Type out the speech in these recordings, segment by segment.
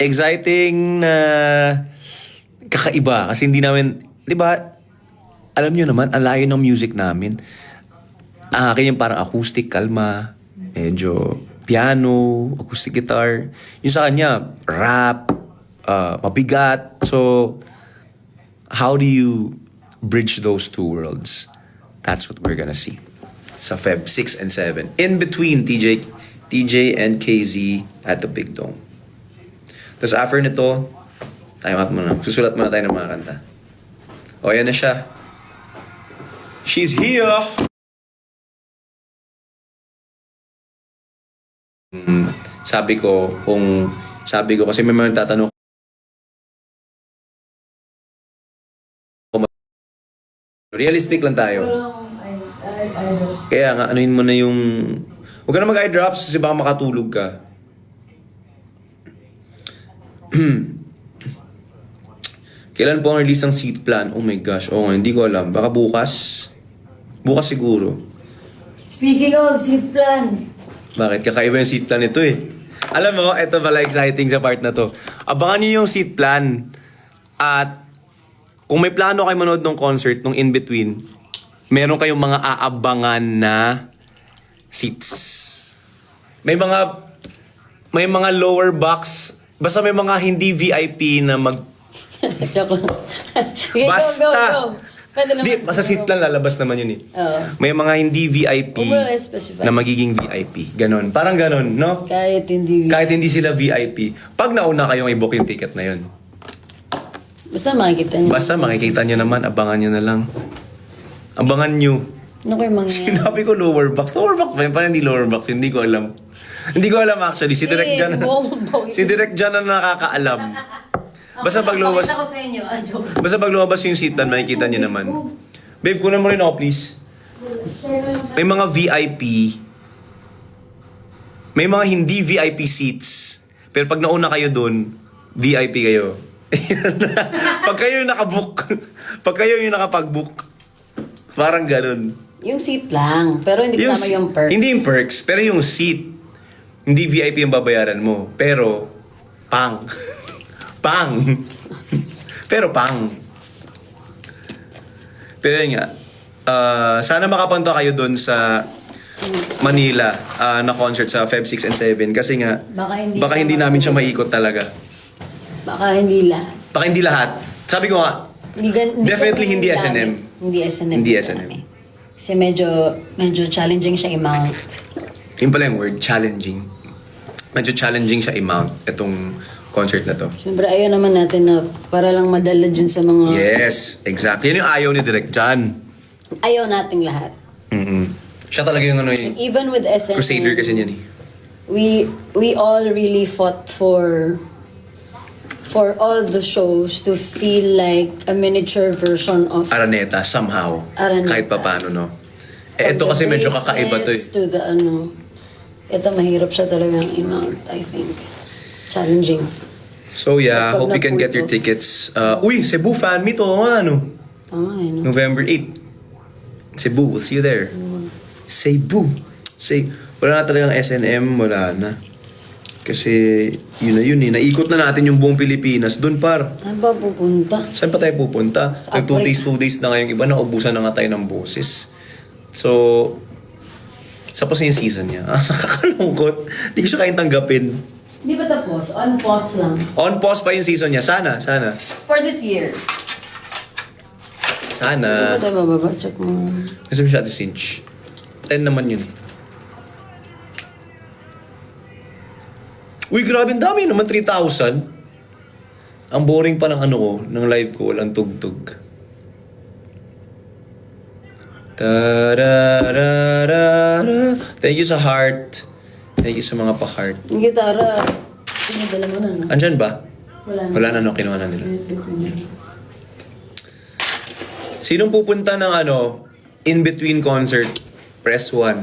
exciting na kakaiba. Kasi hindi namin, di ba, alam nyo naman, ang layo ng music namin. Ang akin yung parang acoustic, kalma, medyo piano, acoustic guitar. Yung sa kanya, rap, mabigat. So, how do you bridge those two worlds? That's what we're gonna see sa Feb 6 and 7. In between TJ and KZ at the Big Dome. Tapos after nito, time out muna. Susulat muna tayo ng mga kanta. O, yan na siya. She's here! Sabi ko kasi may mga tatanong realistic lang tayo. Kaya nga, anuin mo na yung... Huwag ka na mag-eye drops kasi baka makatulog ka. Kailan po ang release ng seat plan? Oh my gosh, hindi ko alam. Baka bukas. Bukas siguro. Speaking of seat plan. Bakit? Kakaiba yung seat plan ito eh. Alam mo, ito pala exciting sa part na to. Abangan niyo yung seat plan. At kung may plano kayo manood ng concert, nung in-between, meron kayong mga aabangan na seats. May mga lower box, basta may mga hindi VIP na Joke lang. Okay, Basta! go. Pwede naman. Di, basta seat lang lalabas naman yun eh. Oo. May mga hindi VIP Huwag mo na specify. na magiging VIP. Ganon. Parang ganon, no? Kahit hindi. Kahit hindi sila VIP. Pag nauna kayong i-book yung ticket na yun. Basta makikita niyo. Basta makikita nyo naman, abangan nyo na lang. Abangan nyo. Ano kayo mangyayari? Sinabi ko lower box. Lower box ba yun? Parang hindi lower box. Hindi ko alam. Hindi ko alam actually. Si Direk Jan. Si Direk Jan na nakakaalam. Basta pag lumabas. Pakita ko sa inyo. Joke. Basta pag lumabas yung seat plan, makikita nyo naman. Babe, kunan mo rin ako please. May mga VIP. May mga hindi VIP seats. Pero pag nauna kayo dun, VIP kayo. Pag kayo yung nakabook. Pag kayo yung nakapag-book. Parang ganun. Yung seat lang. Pero hindi kasama yung perks. Hindi yung perks, pero yung seat. Hindi VIP yung babayaran mo. Pero, pang. Pang. Pero pang. Pero yun nga. Sana makapunta kayo dun sa Manila na concert sa Feb 6 and 7. Kasi nga, baka hindi namin siya maikot talaga. Baka hindi lahat. Baka hindi lahat. Sabi ko nga, definitely hindi SNM. Hindi SNM. Hindi SNM. Kasi medyo challenging siya i-mount. Yun pala yung word, challenging. Medyo challenging siya i-mount itong concert na to. Siyempre ayaw naman natin na para lang madala dun sa mga... Yes, exactly. Yan yung ayaw ni Direk Jan. Ayaw nating lahat. Siya talaga yung yung Even with SNM, crusader kasi niyan eh. we all really fought for all the shows to feel like a miniature version of Araneta, somehow. Araneta. Kahit pa paano, no? Ito kasi medyo kakaiba to eh. To the ito mahirap siya talagang i-mount, I think. Challenging. So yeah, Pag hope you can get your na-pull tickets. Uy, Cebu fan meet ano? Tama eh, no? November 8. Cebu, we'll see you there. Cebu. Wala na talagang SNM, wala na. Kasi yun eh. Naikot na natin yung buong Pilipinas. Doon par. Saan ba pupunta? Saan pa tayo pupunta? Sa Nag 2 days na ngayong iba. Naubusan na nga tayo ng boses. So, tapos na yung season niya. Nakakalungkot. Hindi ko siya kayang tanggapin. Hindi ba tapos? On pause lang. On pause pa yung season niya. Sana. For this year. Sana. Hindi ba tayo bababa? Check mo. Kasi masyado cinch. 10 naman yun. Uy, grabe ang dami naman. 3,000. Ang boring pa ng ng live ko. Walang tugtog. Ta-da-da-da. Thank you sa heart. Thank you sa mga pa-heart. Yung gitara, pinadala mo na, no? Andyan ba? Wala na. No? Kinuha na nila. Sinong pupunta ng in-between concert? Press 1.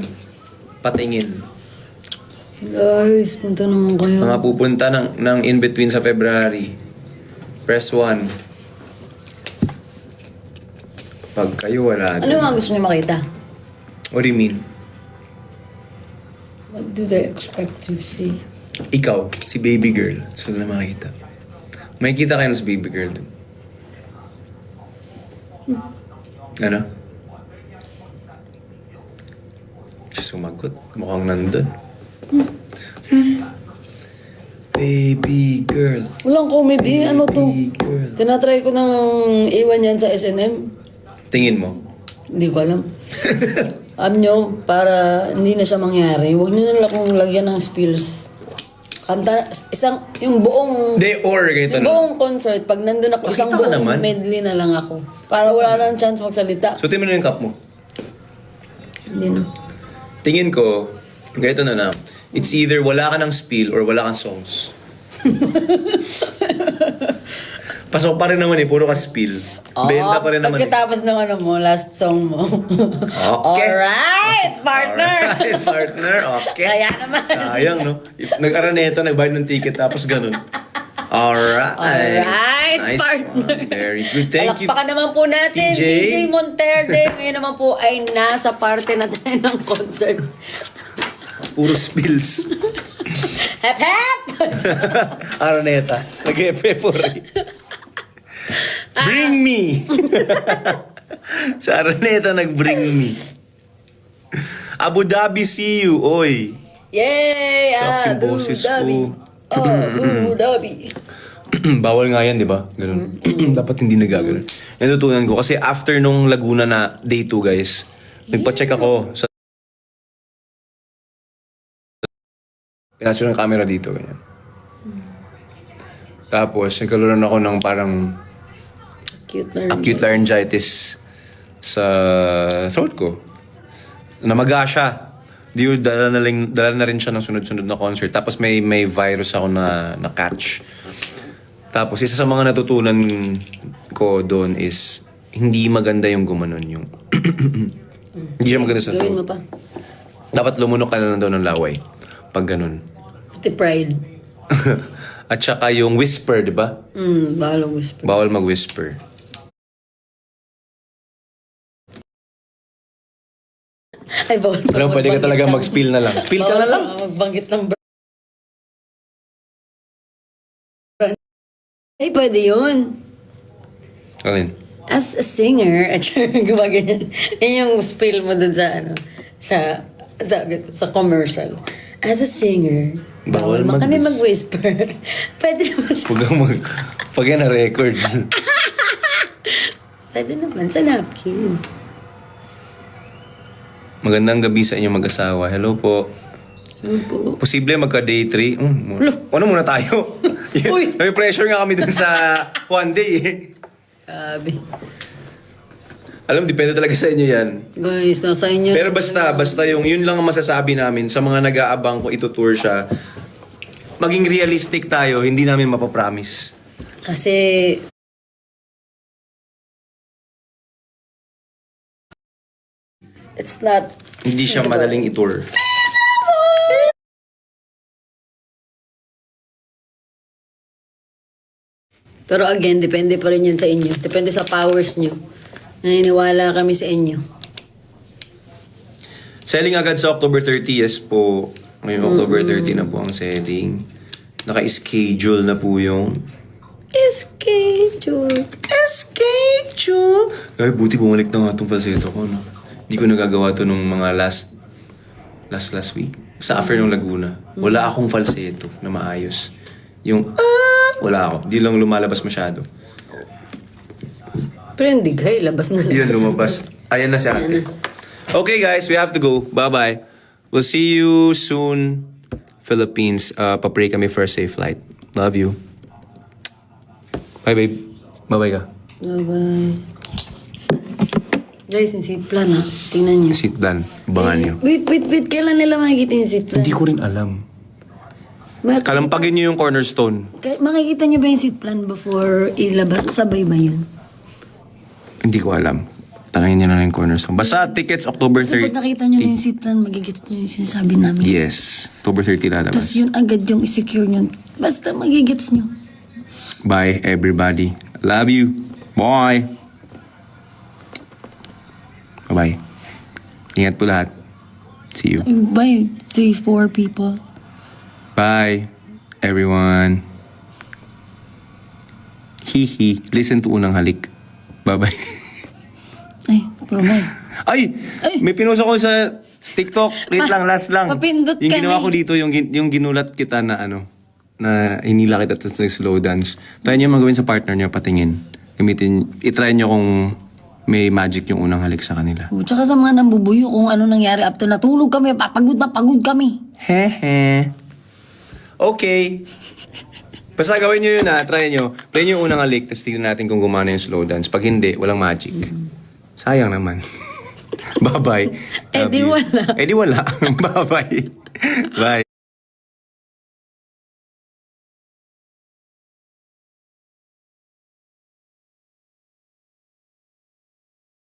Patingin. Guys, punta naman kayo. Mga pupunta ng in-between sa February. Press 1. Pag kayo wala Ano mga gusto niyo makita? What do you mean? What do they expect to see? ikaw, si baby girl. So na makita. May kita kayo sa baby girl dun. Ano? Siya sumagot. Mukhang nandun. Baby girl. Walang comedy. Ano to? Baby girl. Tinatry ko nang iwan yan sa SNM. Tingin mo? Hindi ko alam. Alam nyo, para hindi na siya mangyari, huwag nyo na akong lagyan ng spills. Kanta, yung buong, Hindi, or ganito yung na. buong concert, pag nandun ako, Pakita isang ka buong naman. medley na lang ako. Para wala nang chance magsalita. Suotin mo na yung cup mo. Hindi na. Tingin ko, ganito na. It's either wala ka ng spill or wala kang songs. Pasok pa rin naman puro ka spill. Benta pa rin naman Pagkatapos ng ano mo, last song mo. Okay. Alright, partner! Alright, partner. Okay. Kaya naman. Sayang, no? Nag-araneta, nagbayad ng ticket, tapos ganun. Alright. Alright, Nice partner. one. Very good. Thank you. Palakpakan naman po natin, TJ. DJ Monterde. Ngayon naman po ay nasa parte na tayo ng concert. Puro spills. Hep hep! Araneta. Nag-epepore. Bring me! Sa Araneta, nag-bring me. Abu Dhabi, see you. Oy. Yay! Shucks, yung Abu boses Dhabi. ko. Abu Dhabi. Bawal nga yan, di ba? Ganun. Dapat hindi nagaganon. Natutunan ko. Kasi after nung Laguna na day 2, guys, nagpa-check ako sa pinasyo ng camera dito, ganyan. Tapos, nagkaroon ako ng parang acute laryngitis sa throat ko. Namaga siya. Dala na rin siya ng sunod-sunod na concert. Tapos may virus ako na catch. Tapos isa sa mga natutunan ko doon is hindi maganda yung gumanon yung hindi siya maganda sa Gawin mo throat. pa. Dapat lumunok ka na lang daw ng laway. Pag ganun. Pati pride. At saka yung whisper, di ba? Bawal ang whisper. Bawal mag-whisper. Ay, bawal pa Alam, pwede ka magbanggit talaga ng- mag-spill na lang. Spill ka Bawal na lang. pa magbanggit ng brand. Ay, pwede yun. Alin? As a singer, at gumaganyan. Yan yung spill mo dun sa ano, sa commercial. As a singer, Bawal bawal kami mag-whisper. mag-whisper. Pwede naman sa, Huwag kang pag yan na-record. pwede naman sa napkin. Magandang gabi sa inyong mag-asawa. Hello po. Ano po? Posible magka-day 3. Ano muna tayo? Uy! May pressure nga kami dun sa one day eh. Sabi. Alam, depende talaga sa inyo yan. Guys, nasa inyo. Pero basta yun lang ang masasabi namin sa mga nag-aabang kung itutour siya. Maging realistic tayo, hindi namin mapapromise. Kasi, it's not, Hindi siya madaling itour. pero again, depende pa rin yan sa inyo. Depende sa powers nyo. Naniniwala kami sa inyo. Selling agad sa October 30, yes po. Ngayong October 30 na po ang selling. Naka-schedule na po yung... Schedule. Schedule! Grabe, buti bumalik na nga itong falsetto ko, no? Hindi ko nagagawa to nung mga last week. Sa after ng Laguna. Wala akong falsetto na maayos. Yung wala ako. Di lang lumalabas masyado. Pero hindi kay labas na labas. Yun, lumabas. Ayan na si ate. Okay guys, we have to go. Bye-bye. We'll see you soon, Philippines. Papray kami for a safe flight. Love you. Bye, babe. Bye-bye ka. Bye-bye. Guys, yung seat plan ha. Tingnan nyo. Sit down. Abangan niyo. Wait. Kailan nila makikita yung seat plan? Hindi ko rin alam. Kalampagin niyo yung cornerstone. Makikita nyo ba yung seat plan before ilabas? Sabay ba yun? Hindi ko alam. Tanangin niyo na yung cornerstone. Basta tickets October Kasi 30. pag nakita nyo na yung seat plan, magigits nyo yung sinasabi namin. Yes. October 30 lalabas. Tapos yun agad yung isecure nyo. Basta magigits nyo. Bye, everybody. Love you. Bye. Bye-bye. Ingat po lahat. See you. Bye. 3, 4 people. Bye, everyone. Hihi. Listen to Unang Halik. Bye-bye. Ay, Romay. Ay! May pinost ako sa TikTok. Wait lang, last lang. Papindot Yung ka ginawa na ko dito, yung ginulat kita na na hinila kita tapos slow dance. Try nyo magawin sa partner nyo, patingin. I-try nyo kung may magic yung Unang Halik sa kanila. Tsaka sa mga nambubuyo kung ano nangyari after natulog kami, papagod na pagod kami. Hehe. Okay. Basta gawin nyo yun try nyo. Play nyo yung Unang Halik, tapos tignan natin kung gumana yung slow dance. Pag hindi, walang magic. Sayang naman. Bye-bye. Eh di Love you. wala. Eh di wala. Bye-bye. Bye.